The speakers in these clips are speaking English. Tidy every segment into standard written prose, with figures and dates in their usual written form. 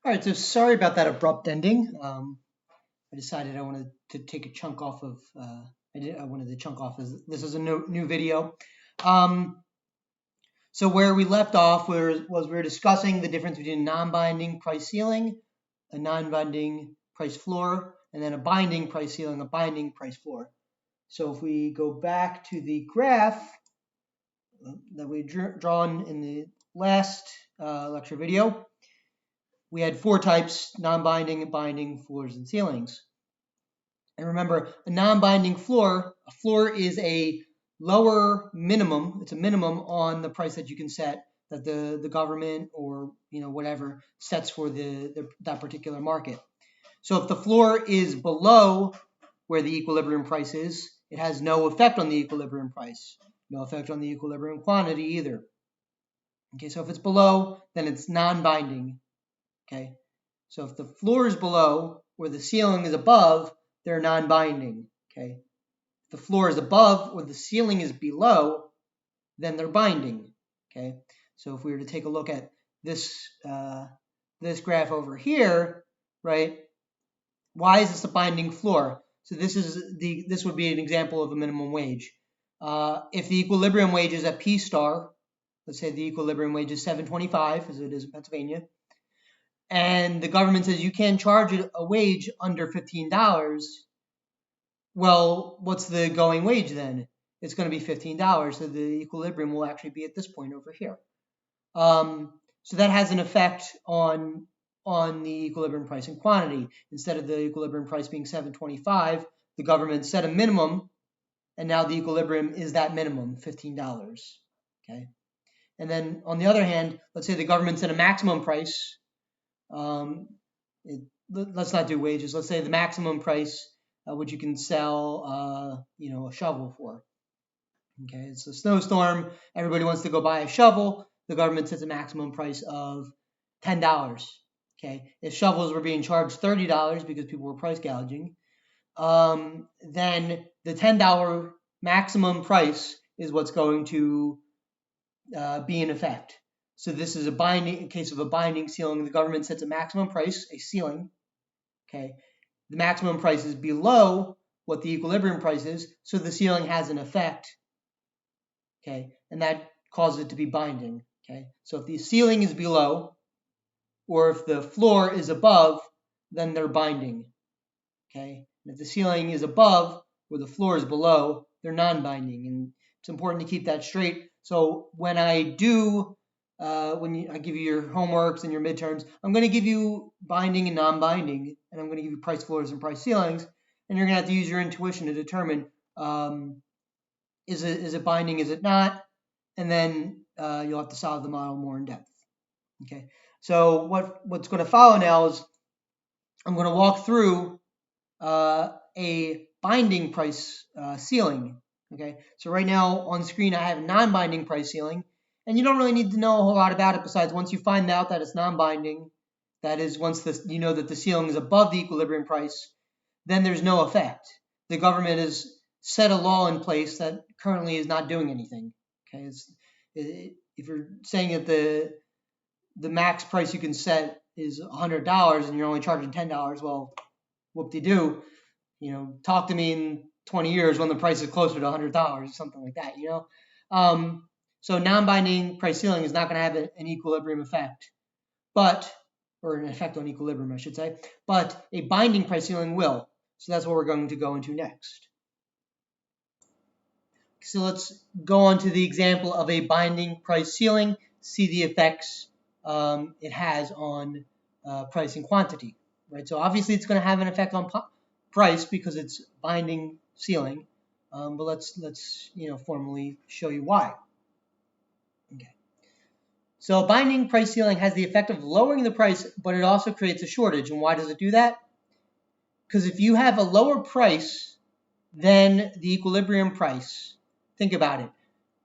All right, so sorry about that abrupt ending. I decided I wanted to take a chunk off of. I wanted to chunk off as this is a new video. Um, so where we left off was we were discussing the difference between a non-binding price ceiling, a non-binding price floor, and then a binding price ceiling, a binding price floor. So if we go back to the graph that we drawn in the last lecture video, we had four types: non-binding, binding, floors, and ceilings. And remember, a non-binding floor, a floor is a lower minimum. It's a minimum on the price that you can set, that the government or whatever sets for that particular market. So if the floor is below where the equilibrium price is, it has no effect on the equilibrium price, no effect on the equilibrium quantity either. Okay, so if it's below, then it's non-binding. Okay, so if the floor is below where the ceiling is above, they're non-binding. Okay, if the floor is above or the ceiling is below, then they're binding. Okay, so if we were to take a look at this this graph over here, right? Why is this a binding floor? So this would be an example of a minimum wage. If the equilibrium wage is at P star, let's say the equilibrium wage is $7.25, as it is in Pennsylvania, and the government says you can't charge a wage under $15, well, what's the going wage then? It's going to be $15, so the equilibrium will actually be at this point over here. So that has an effect on the equilibrium price and quantity. Instead of the equilibrium price being $7.25, the government set a minimum, and now the equilibrium is that minimum, $15. Okay, and then on the other hand, let's say the government set a maximum price. Let's not do wages. Let's say the maximum price which you can sell, a shovel for. Okay, it's a snowstorm. Everybody wants to go buy a shovel. The government sets a maximum price of $10. Okay, if shovels were being charged $30 because people were price gouging, then the $10 maximum price is what's going to be in effect. So this is in case of a binding ceiling, the government sets a maximum price, a ceiling. Okay, the maximum price is below what the equilibrium price is, so the ceiling has an effect. Okay, and that causes it to be binding. Okay, so if the ceiling is below, or if the floor is above, then they're binding. Okay, and if the ceiling is above, or the floor is below, they're non-binding, and it's important to keep that straight. So when I do, I give you your homeworks and your midterms, I'm going to give you binding and non-binding, and I'm going to give you price floors and price ceilings, and you're going to have to use your intuition to determine is it binding, is it not, and then you'll have to solve the model more in depth. Okay, so what's going to follow now is I'm going to walk through a binding price ceiling. Okay, so right now on screen I have a non-binding price ceiling, and you don't really need to know a whole lot about it besides once you find out that it's non-binding, that is once you know that the ceiling is above the equilibrium price, then there's no effect. The government has set a law in place that currently is not doing anything. Okay, if you're saying that the max price you can set is $100 and you're only charging $10, well, whoop-de-doo. Talk to me in 20 years when the price is closer to $100 or something like that, So non-binding price ceiling is not going to have an equilibrium effect, or an effect on equilibrium, I should say, but a binding price ceiling will. So that's what we're going to go into next. So let's go on to the example of a binding price ceiling, see the effects it has on price and quantity, right? So obviously it's going to have an effect on price because it's binding ceiling, but let's formally show you why. Okay. So binding price ceiling has the effect of lowering the price, but it also creates a shortage. And why does it do that? Because if you have a lower price than the equilibrium price, think about it.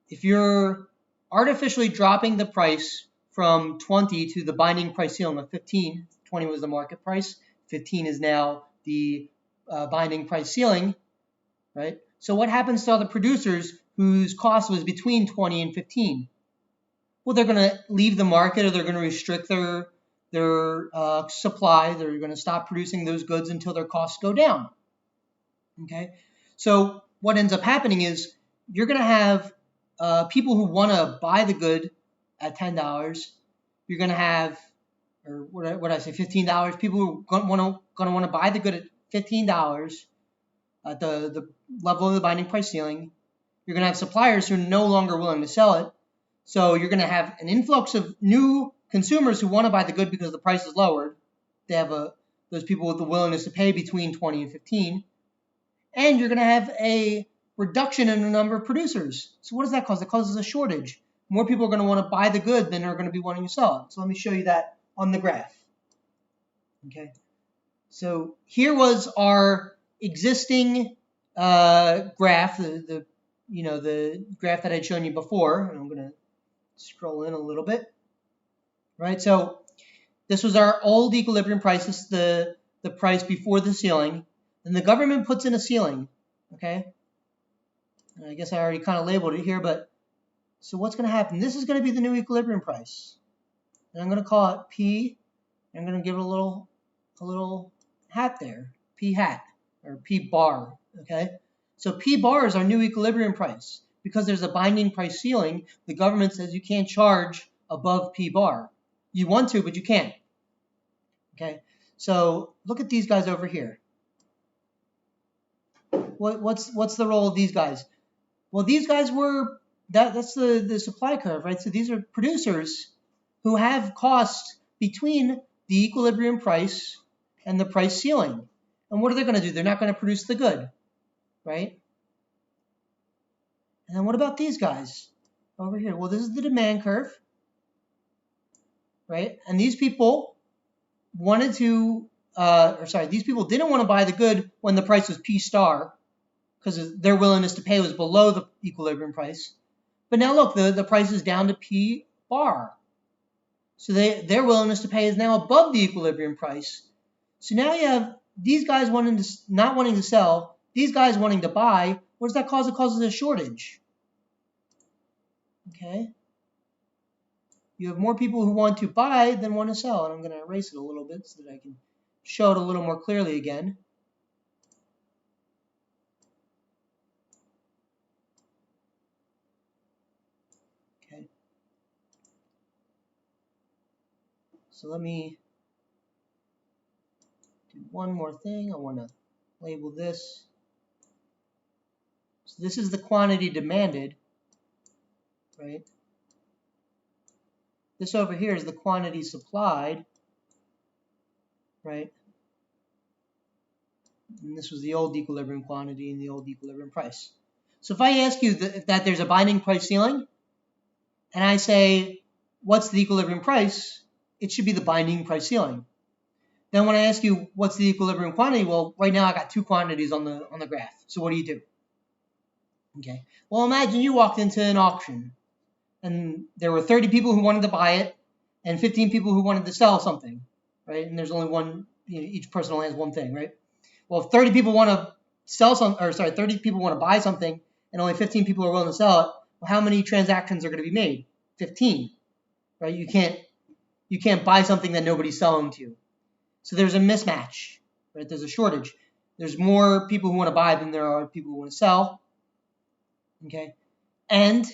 If you're artificially dropping the price from 20 to the binding price ceiling of 15, 20 was the market price, 15 is now the binding price ceiling, right? So what happens to other producers whose cost was between 20 and 15? Well, they're going to leave the market, or they're going to restrict their their supply. They're going to stop producing those goods until their costs go down. Okay, so what ends up happening is you're going to have people who want to buy the good at $10. You're going to have, or what did I say, $15. People who are going to want to buy the good at $15 at the level of the binding price ceiling. You're going to have suppliers who are no longer willing to sell it. So you're going to have an influx of new consumers who want to buy the good because the price is lowered. They have those people with the willingness to pay between 20 and 15. And you're going to have a reduction in the number of producers. So what does that cause? It causes a shortage. More people are going to want to buy the good than are going to be wanting to sell it. So let me show you that on the graph. Okay. So here was our existing graph, the graph that I'd shown you before. And I'm going to scroll in a little bit. Right. So this was our old equilibrium price. This is the price before the ceiling. Then the government puts in a ceiling. Okay. I guess I already kind of labeled it here, but so what's going to happen? This is going to be the new equilibrium price. And I'm going to call it P. I'm going to give it a little hat there, P hat or P bar. Okay. So P bar is our new equilibrium price. Because there's a binding price ceiling, the government says you can't charge above P bar. You want to, but you can't. Okay. So look at these guys over here. What's the role of these guys? Well, these guys were, that's the supply curve, right? So these are producers who have costs between the equilibrium price and the price ceiling. And what are they going to do? They're not going to produce the good, right? And then what about these guys over here? Well, this is the demand curve, right? And these people wanted to, these people didn't want to buy the good when the price was P star, because their willingness to pay was below the equilibrium price. But now look, the price is down to P bar. So their willingness to pay is now above the equilibrium price. So now you have these guys not wanting to sell, these guys wanting to buy. What does that cause? It causes a shortage. Okay. You have more people who want to buy than want to sell. And I'm going to erase it a little bit so that I can show it a little more clearly again. So let me do one more thing. I want to label this. So this is the quantity demanded, right? This over here is the quantity supplied, right? And this was the old equilibrium quantity and the old equilibrium price. So if I ask you that there's a binding price ceiling, and I say, what's the equilibrium price? It should be the binding price ceiling. Then when I ask you what's the equilibrium quantity, well, right now I got two quantities on the graph. So what do? Okay. Well, imagine you walked into an auction and there were 30 people who wanted to buy it and 15 people who wanted to sell something, right? And there's only one, each person only has one thing, right? Well, if 30 people want to sell 30 people want to buy something and only 15 people are willing to sell it, well, how many transactions are going to be made? 15, right? You can't buy something that nobody's selling to you. So there's a mismatch, right? There's a shortage. There's more people who want to buy than there are people who want to sell, okay? And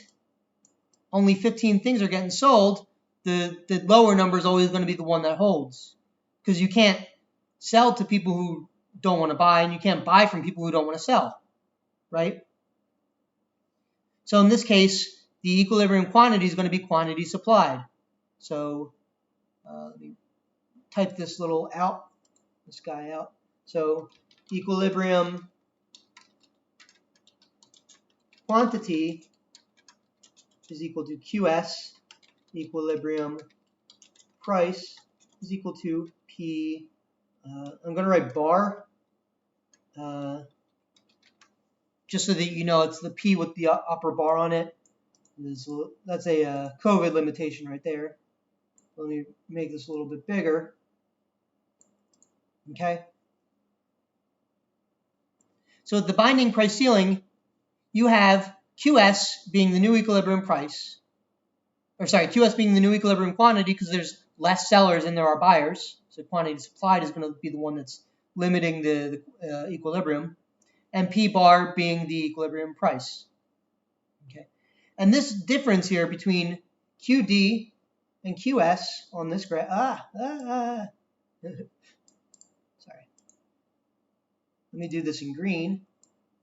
only 15 things are getting sold. The lower number is always going to be the one that holds, because you can't sell to people who don't want to buy, and you can't buy from people who don't want to sell, right? So in this case, the equilibrium quantity is going to be quantity supplied. So let me type this guy out. So equilibrium quantity is equal to QS. Equilibrium price is equal to P. I'm going to write bar, just so that you know it's the P with the upper bar on it. That's a COVID limitation right there. Let me make this a little bit bigger. Okay. So at the binding price ceiling, you have QS being the new equilibrium price, QS being the new equilibrium quantity because there's less sellers than there are buyers. So quantity supplied is going to be the one that's limiting the equilibrium. And P bar being the equilibrium price. Okay. And this difference here between QD and QS on this graph, sorry. Let me do this in green.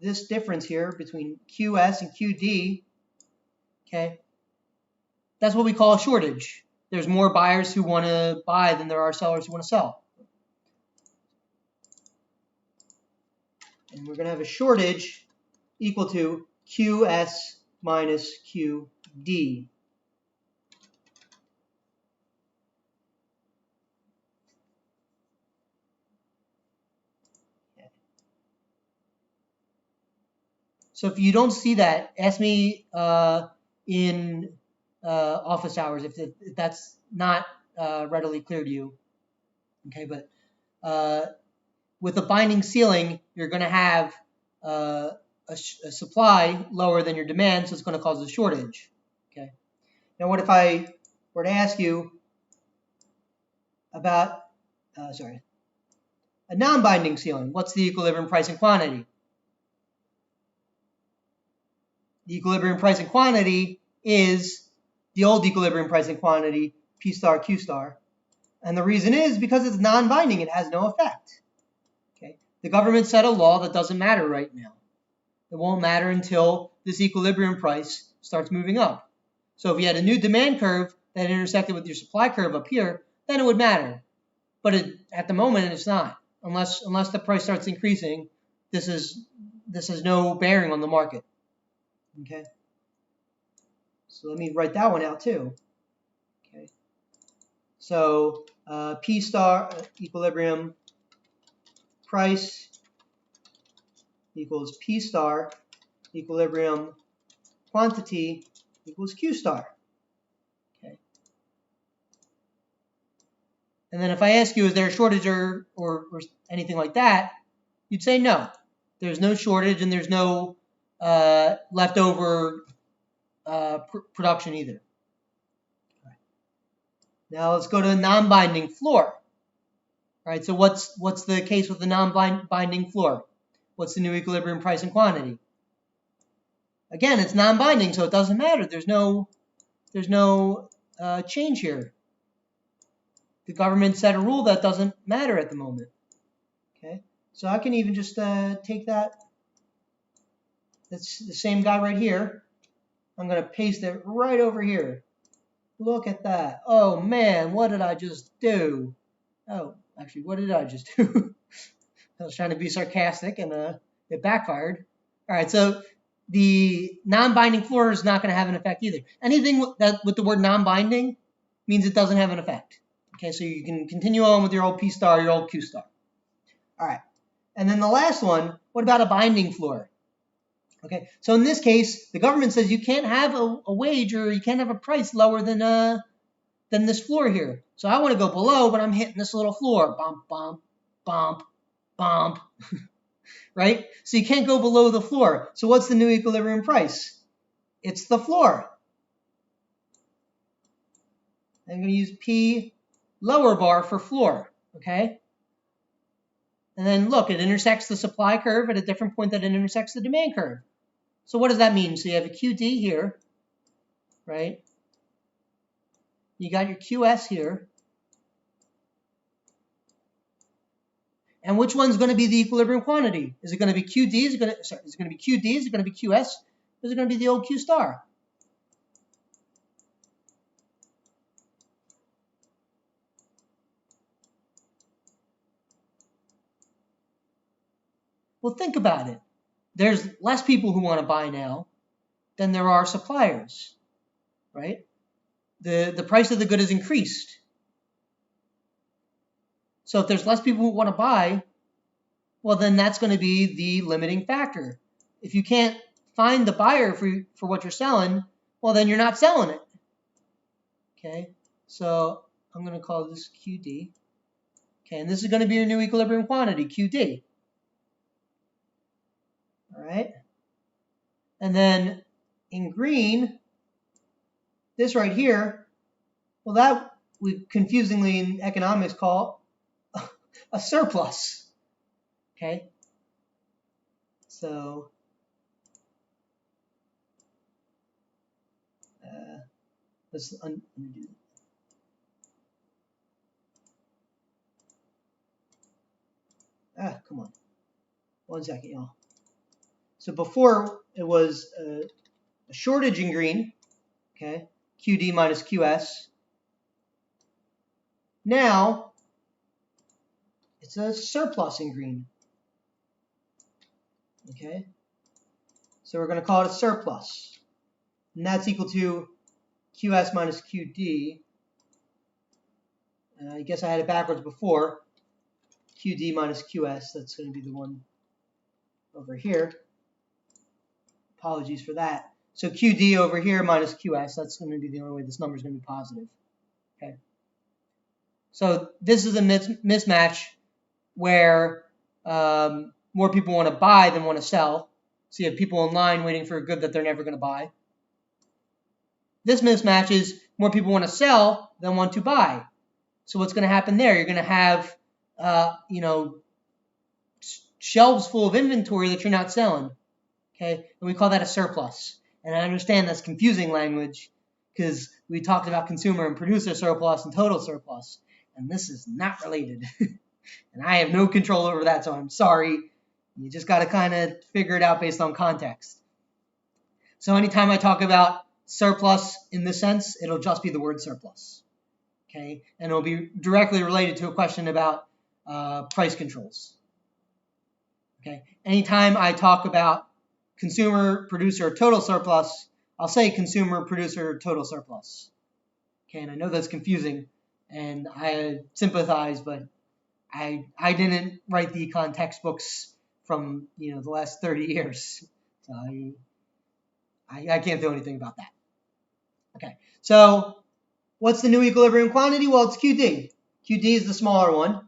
This difference here between QS and QD, okay, that's what we call a shortage. There's more buyers who want to buy than there are sellers who want to sell. And we're going to have a shortage equal to QS minus QD. So if you don't see that, ask me in office hours if that's not readily clear to you. Okay, but with a binding ceiling, you're going to have a supply lower than your demand, so it's going to cause a shortage. Okay. Now, what if I were to ask you about, a non-binding ceiling? What's the equilibrium price and quantity? The equilibrium price and quantity is the old equilibrium price and quantity, P star, Q star. And the reason is because it's non-binding, it has no effect. Okay? The government set a law that doesn't matter right now. It won't matter until this equilibrium price starts moving up. So if you had a new demand curve that intersected with your supply curve up here, then it would matter. But at the moment, it's not. Unless the price starts increasing, this has no bearing on the market. Okay. So let me write that one out too. Okay. So P star equilibrium price equals P star equilibrium quantity equals Q star. Okay. And then if I ask you, is there a shortage or anything like that, you'd say no. There's no shortage and there's no leftover production either. Right. Now let's go to a non-binding floor. All right, so what's the case with the non-binding floor? What's the new equilibrium price and quantity? Again, it's non-binding, so it doesn't matter. There's no change here. The government set a rule that doesn't matter at the moment. Okay, so I can even just take that. That's the same guy right here. I'm going to paste it right over here. Look at that. Oh, man, what did I just do? Oh, actually, what did I just do? I was trying to be sarcastic, and it backfired. All right, so the non-binding floor is not going to have an effect either. Anything with the word non-binding means it doesn't have an effect. Okay, so you can continue on with your old P star, your old Q star. All right, and then the last one, what about a binding floor? Okay, so in this case, the government says you can't have a wage or you can't have a price lower than this floor here. So I want to go below, but I'm hitting this little floor. Bump, bump, bump, bump. Right? So you can't go below the floor. So what's the new equilibrium price? It's the floor. I'm going to use P lower bar for floor. Okay? And then look, it intersects the supply curve at a different point that it intersects the demand curve. So what does that mean? So you have a QD here, right? You got your QS here. And which one's going to be the equilibrium quantity? Is it going to be QD? Is it going to be QD? Is it going to be QS? Is it going to be the old Q star? Well, think about it. There's less people who want to buy now than there are suppliers, right? The price of the good has increased. So if there's less people who want to buy, well, then that's going to be the limiting factor. If you can't find the buyer for what you're selling, well, then you're not selling it. Okay, so I'm going to call this QD. Okay, and this is going to be your new equilibrium quantity, QD. All right, and then in green, this right here, well, we confusingly in economics call a surplus. Okay, so let's undo that. Come on. 1 second, y'all. So before it was a shortage in green, okay, QD minus QS. Now it's a surplus in green, okay. So we're going to call it a surplus, and that's equal to QS minus QD. I guess I had it backwards before. QD minus QS, that's going to be the one over here. Apologies for that. So QD over here minus QS, that's going to be the only way this number is going to be positive. Okay. So this is a mismatch where more people want to buy than want to sell. So you have people in line waiting for a good that they're never going to buy. This mismatch is more people want to sell than want to buy. So what's going to happen there? You're going to have shelves full of inventory that you're not selling. Okay, and we call that a surplus. And I understand that's confusing language because we talked about consumer and producer surplus and total surplus, and this is not related. And I have no control over that, so I'm sorry. You just got to kind of figure it out based on context. So anytime I talk about surplus in this sense, it'll just be the word surplus. Okay, and it'll be directly related to a question about price controls. Okay, anytime I talk about consumer, producer, total surplus, I'll say consumer, producer, total surplus. Okay, and I know that's confusing, and I sympathize, but I didn't write the econ textbooks from the last 30 years, so I can't do anything about that. Okay, so what's the new equilibrium quantity? Well, it's QD. QD is the smaller one.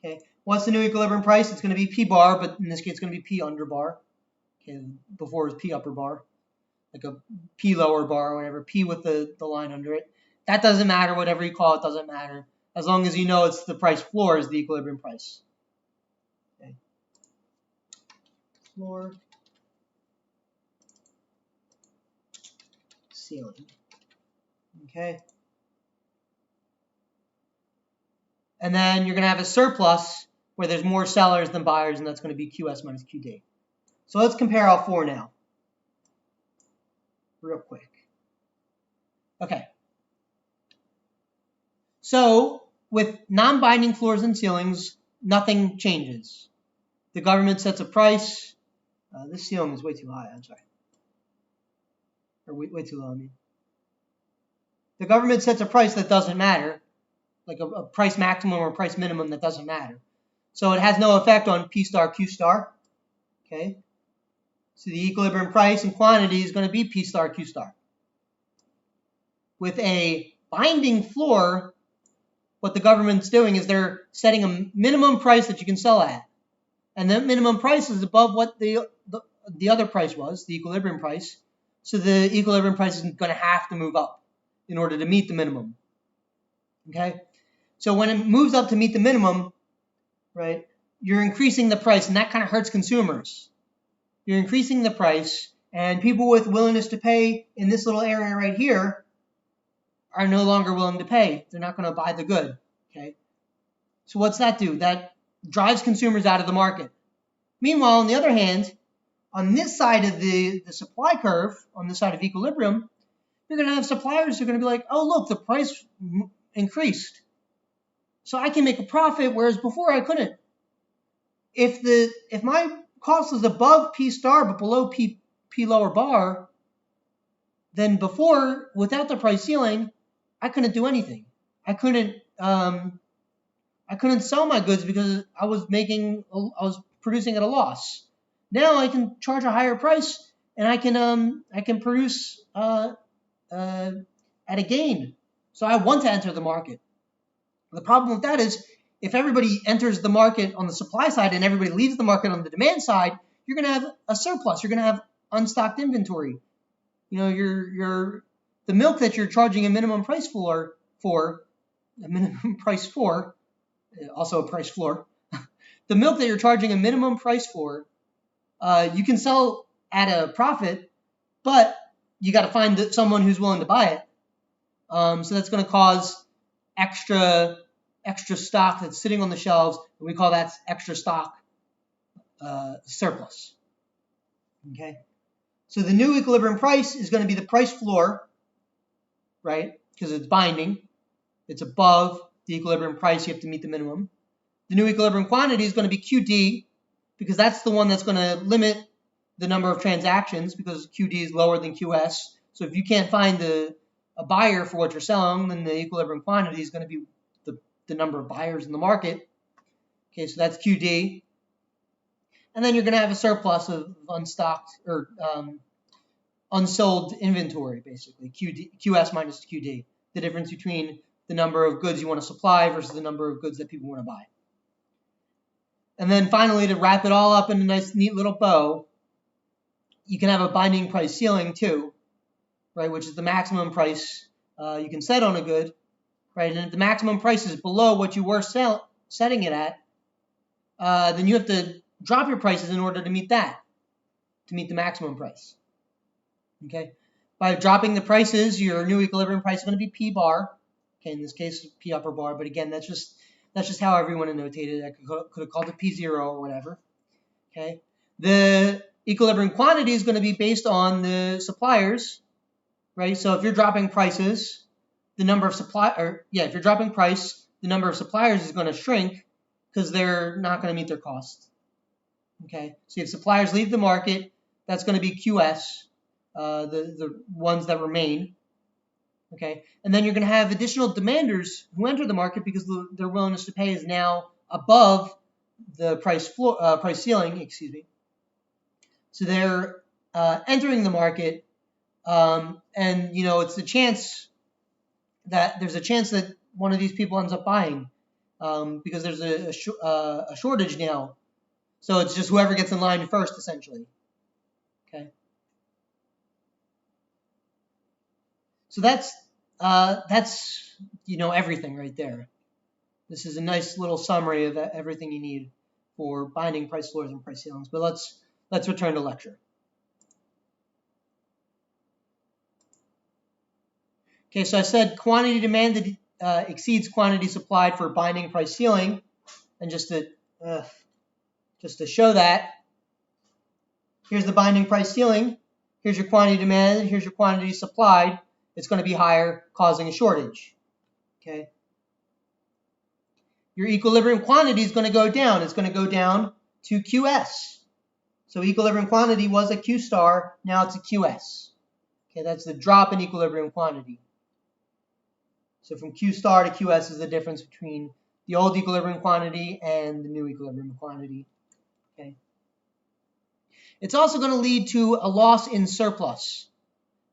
Okay, what's the new equilibrium price? It's going to be P bar, but in this case, it's going to be P under bar. Okay, before it was P upper bar, like a P lower bar or whatever, P with the line under it. That doesn't matter, whatever you call it doesn't matter, as long as you know it's the price floor is the equilibrium price. Okay. Floor, ceiling. Okay. And then you're going to have a surplus where there's more sellers than buyers, and that's going to be QS minus QD. So let's compare all four now, real quick. Okay. So with non-binding floors and ceilings, nothing changes. The government sets a price. This ceiling is way too high, I'm sorry. Or way too low, I mean. The government sets a price that doesn't matter, like a price maximum or price minimum that doesn't matter. So it has no effect on P star, Q star. Okay. So the equilibrium price and quantity is going to be P star, Q star. With a binding floor, what the government's doing is they're setting a minimum price that you can sell at. And that minimum price is above what the other price was, the equilibrium price. So the equilibrium price is going to have to move up in order to meet the minimum. Okay? So when it moves up to meet the minimum, right, you're increasing the price, and that kind of hurts consumers. You're increasing the price, and people with willingness to pay in this little area right here are no longer willing to pay. They're not going to buy the good. Okay? So what's that do? That drives consumers out of the market. Meanwhile, on the other hand, on this side of the supply curve, on this side of equilibrium, you're going to have suppliers who are going to be like, oh, look, the price increased. So I can make a profit, whereas before I couldn't. If my cost is above P star but below P lower bar, then before, without the price ceiling, I couldn't do anything. I couldn't sell my goods because I was producing at a loss. Now I can charge a higher price, and I can produce at a gain. So I want to enter the market. The problem with that is if everybody enters the market on the supply side and everybody leaves the market on the demand side, you're going to have a surplus. You're going to have unstocked inventory. The milk that you're charging a minimum price for a minimum price for, also a price floor, the milk that you're charging a minimum price for, you can sell at a profit, but you got to find someone who's willing to buy it. So that's going to cause extra stock that's sitting on the shelves, and we call that extra stock surplus. Okay. So the new equilibrium price is going to be the price floor, right? Because it's binding. It's above the equilibrium price. You have to meet the minimum. The new equilibrium quantity is going to be QD, because that's the one that's going to limit the number of transactions, because QD is lower than QS. So if you can't find a buyer for what you're selling, then the equilibrium quantity is going to be the number of buyers in the market. Okay, so that's QD. And then you're going to have a surplus of unstocked or unsold inventory, basically, QS minus QD, the difference between the number of goods you want to supply versus the number of goods that people want to buy. And then finally, to wrap it all up in a nice, neat little bow, you can have a binding price ceiling too, right, which is the maximum price you can set on a good, right? And if the maximum price is below what you were setting it at, then you have to drop your prices in order to meet that, to meet the maximum price. Okay, by dropping the prices, your new equilibrium price is going to be P bar. Okay, in this case, P upper bar, but again, that's just how everyone annotated it. I could have called it P0 or whatever. Okay, the equilibrium quantity is going to be based on the suppliers, right? So if you're dropping prices, the number of if you're dropping price, the number of suppliers is going to shrink because they're not going to meet their cost. Okay, so if suppliers leave the market, that's going to be QS, the ones that remain. Okay, and then you're going to have additional demanders who enter the market because their willingness to pay is now above the price ceiling. Excuse me. So they're entering the market, and it's there's a chance that one of these people ends up buying because there's a shortage now. So it's just whoever gets in line first, essentially. Okay. So that's everything right there. This is a nice little summary of everything you need for binding price floors and price ceilings. But let's return to lecture. Okay, so I said quantity demanded exceeds quantity supplied for binding price ceiling, and just to show that, here's the binding price ceiling. Here's your quantity demanded. Here's your quantity supplied. It's going to be higher, causing a shortage. Okay. Your equilibrium quantity is going to go down. It's going to go down to QS. So equilibrium quantity was a Q star. Now it's a QS. Okay, that's the drop in equilibrium quantity. So from Q star to QS is the difference between the old equilibrium quantity and the new equilibrium quantity. Okay. It's also going to lead to a loss in surplus.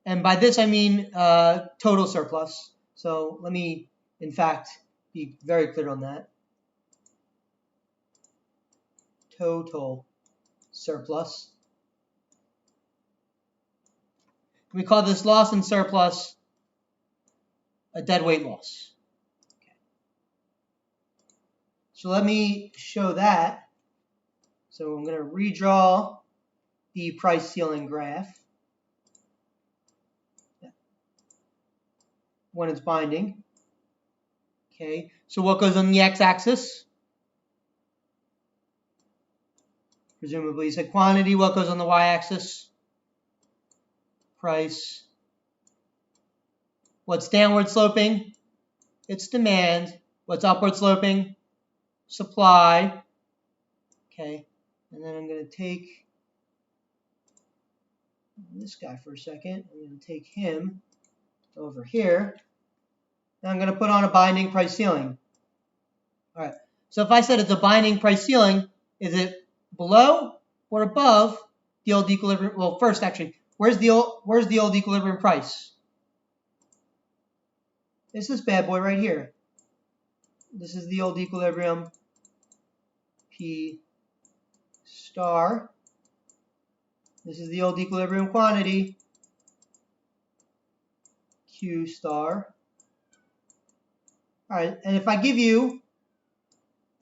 And by this I mean total surplus. So let me, in fact, be very clear on that. Total surplus. We call this loss in surplus a deadweight loss. Okay. So let me show that. So I'm going to redraw the price ceiling graph when it's binding. Okay, so what goes on the x-axis? Presumably you said quantity. What goes on the y-axis? Price. What's downward sloping? It's demand. What's upward sloping? Supply. Okay, and then I'm going to take this guy for a second. I'm going to take him over here. And I'm going to put on a binding price ceiling. All right. So if I said it's a binding price ceiling, is it below or above the old equilibrium? Well, first, actually, where's the old equilibrium price? It's this bad boy right here. This is the old equilibrium P star. This is the old equilibrium quantity Q star. All right, and if I give you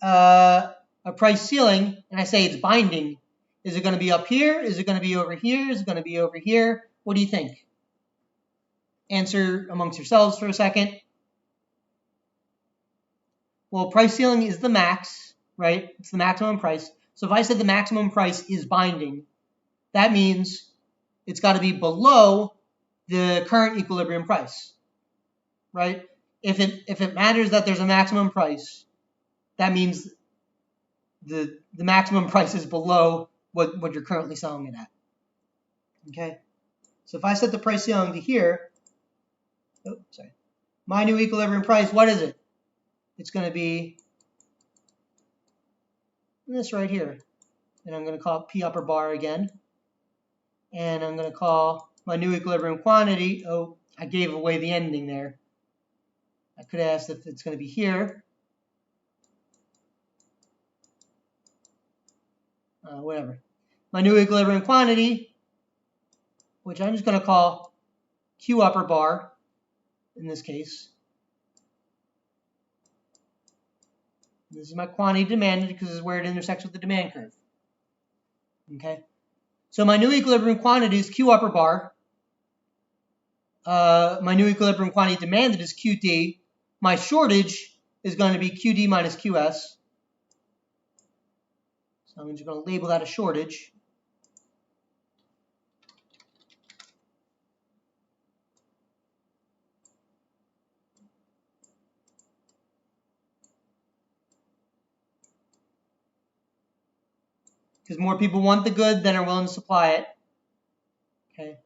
a price ceiling and I say it's binding, is it going to be up here? Is it going to be over here? Is it going to be over here? What do you think? Answer amongst yourselves for a second. Well, price ceiling is the max, right? It's the maximum price. So if I said the maximum price is binding, that means it's got to be below the current equilibrium price, right? If it matters that there's a maximum price, that means the maximum price is below what you're currently selling it at. Okay? So if I set the price ceiling to here, my new equilibrium price, what is it? It's going to be this right here. And I'm going to call it P upper bar again. And I'm going to call my new equilibrium quantity. Oh, I gave away the ending there. I could have asked if it's going to be here. Whatever. My new equilibrium quantity, which I'm just going to call Q upper bar in this case. This is my quantity demanded because this is where it intersects with the demand curve. Okay, so my new equilibrium quantity is Q upper bar. My new equilibrium quantity demanded is QD. My shortage is going to be QD minus QS. So I'm just going to label that a shortage. Because more people want the good than are willing to supply it. Okay,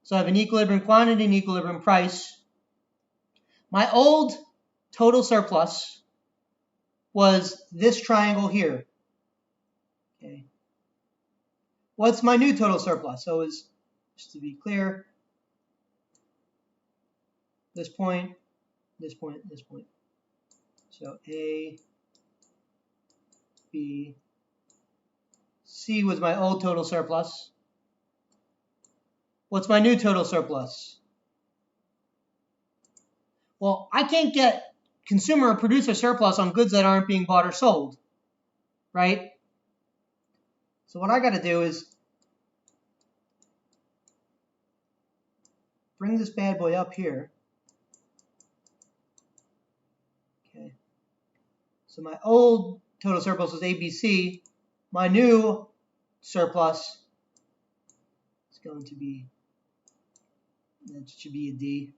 so I have an equilibrium quantity and equilibrium price. My old total surplus was this triangle here. Okay, what's my new total surplus? So is, just to be clear, this point, this point, this point. So A, B, C was my old total surplus. What's my new total surplus? Well, I can't get consumer or producer surplus on goods that aren't being bought or sold, right? So what I got to do is bring this bad boy up here. Okay. So my old total surplus was ABC. My new surplus is going to be, that should be a D.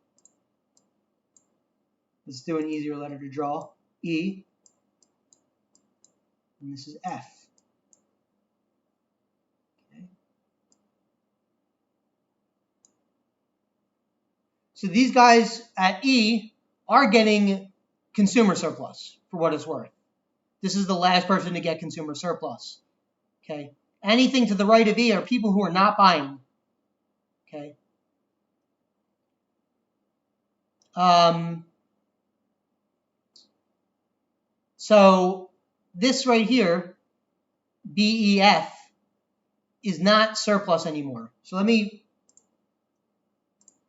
Let's do an easier letter to draw. E. And this is F. Okay. So these guys at E are getting consumer surplus for what it's worth. This is the last person to get consumer surplus. Okay. Anything to the right of E are people who are not buying. Okay. So this right here, BEF, is not surplus anymore. So let me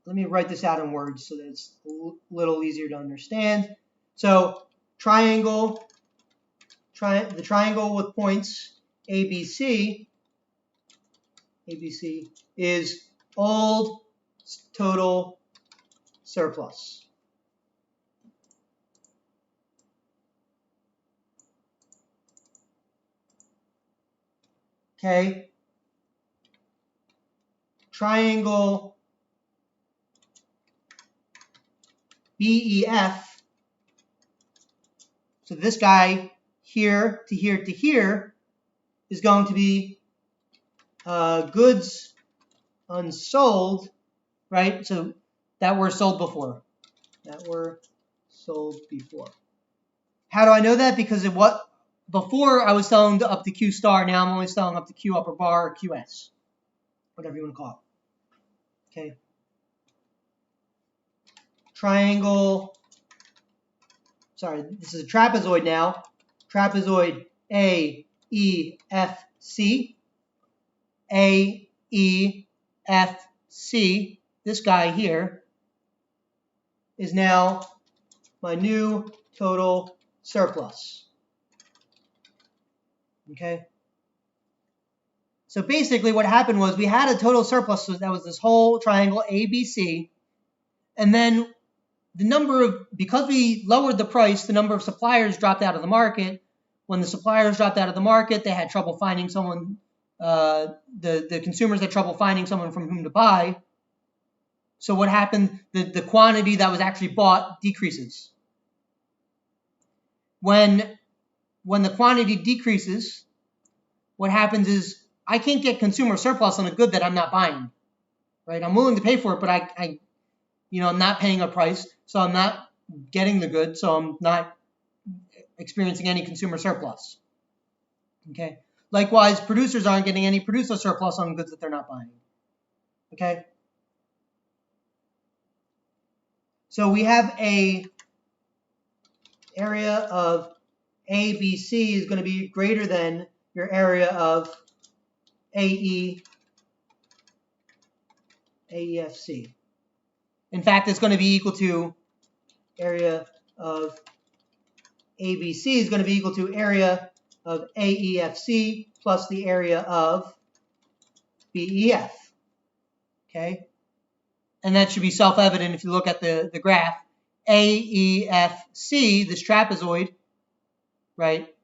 write this out in words so that it's a little easier to understand. So the triangle with points ABC is old total surplus. Okay. Triangle BEF, so this guy here to here to here is going to be goods unsold, right? So that were sold before. How do I know that? Because before I was selling up to Q star, now I'm only selling up to Q upper bar or QS, whatever you want to call it. Okay. This is a trapezoid now. Trapezoid A, E, F, C. A, E, F, C. This guy here is now my new total surplus. Okay? So basically what happened was we had a total surplus that was this whole triangle ABC, and then because we lowered the price, the number of suppliers dropped out of the market. When the suppliers dropped out of the market, they had trouble finding someone, the consumers had trouble finding someone from whom to buy. So what happened, the quantity that was actually bought decreases. When the quantity decreases, what happens is I can't get consumer surplus on a good that I'm not buying, right? I'm willing to pay for it, but I'm not paying a price, so I'm not getting the good, so I'm not experiencing any consumer surplus. Okay. Likewise, producers aren't getting any producer surplus on goods that they're not buying. Okay. So we have a area of ABC is going to be greater than your area of AEFC. In fact, it's going to be equal to area of ABC is going to be equal to area of AEFC plus the area of BEF. Okay? And that should be self-evident if you look at the graph. AEFC, this trapezoid, right?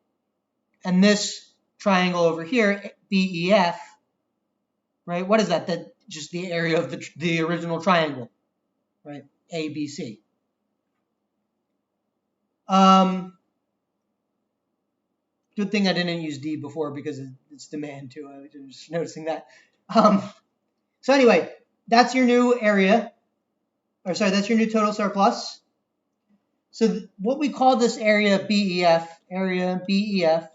And this triangle over here, BEF, right? What is that? That's just the area of the original triangle, right? ABC. Good thing I didn't use D before because it's demand too. I was just noticing that. So anyway, that's your new area, that's your new total surplus. So what we call this area BEF, the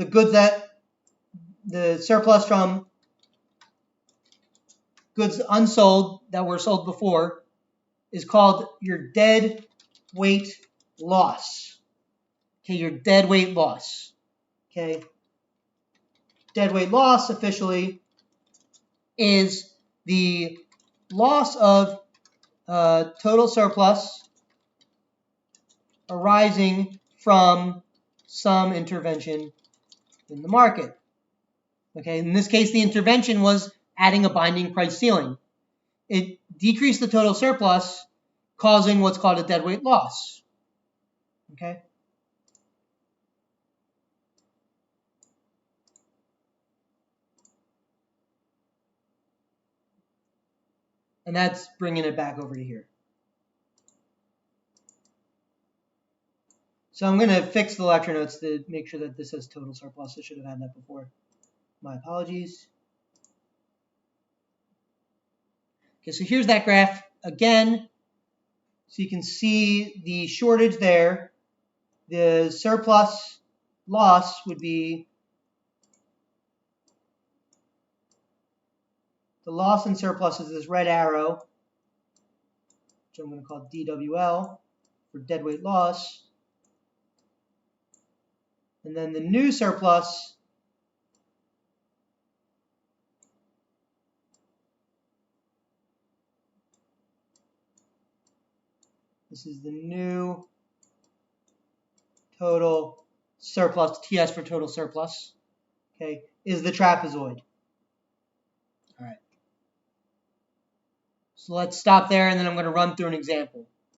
goods the surplus from goods unsold that were sold before is called your dead weight loss. Okay, your dead weight loss. Okay, dead weight loss officially is the loss of total surplus arising from some intervention in the market. Okay, in this case, the intervention was adding a binding price ceiling. It decreased the total surplus, causing what's called a deadweight loss. Okay. And that's bringing it back over to here. So I'm going to fix the lecture notes to make sure that this says total surplus. I should have had that before. My apologies. Okay, so here's that graph again. So you can see the shortage there. The surplus loss would be the loss in surplus is this red arrow, which I'm going to call DWL for deadweight loss. And then the new surplus this is the new total surplus, TS for total surplus, okay, is the trapezoid. All right. So let's stop there, and then I'm going to run through an example.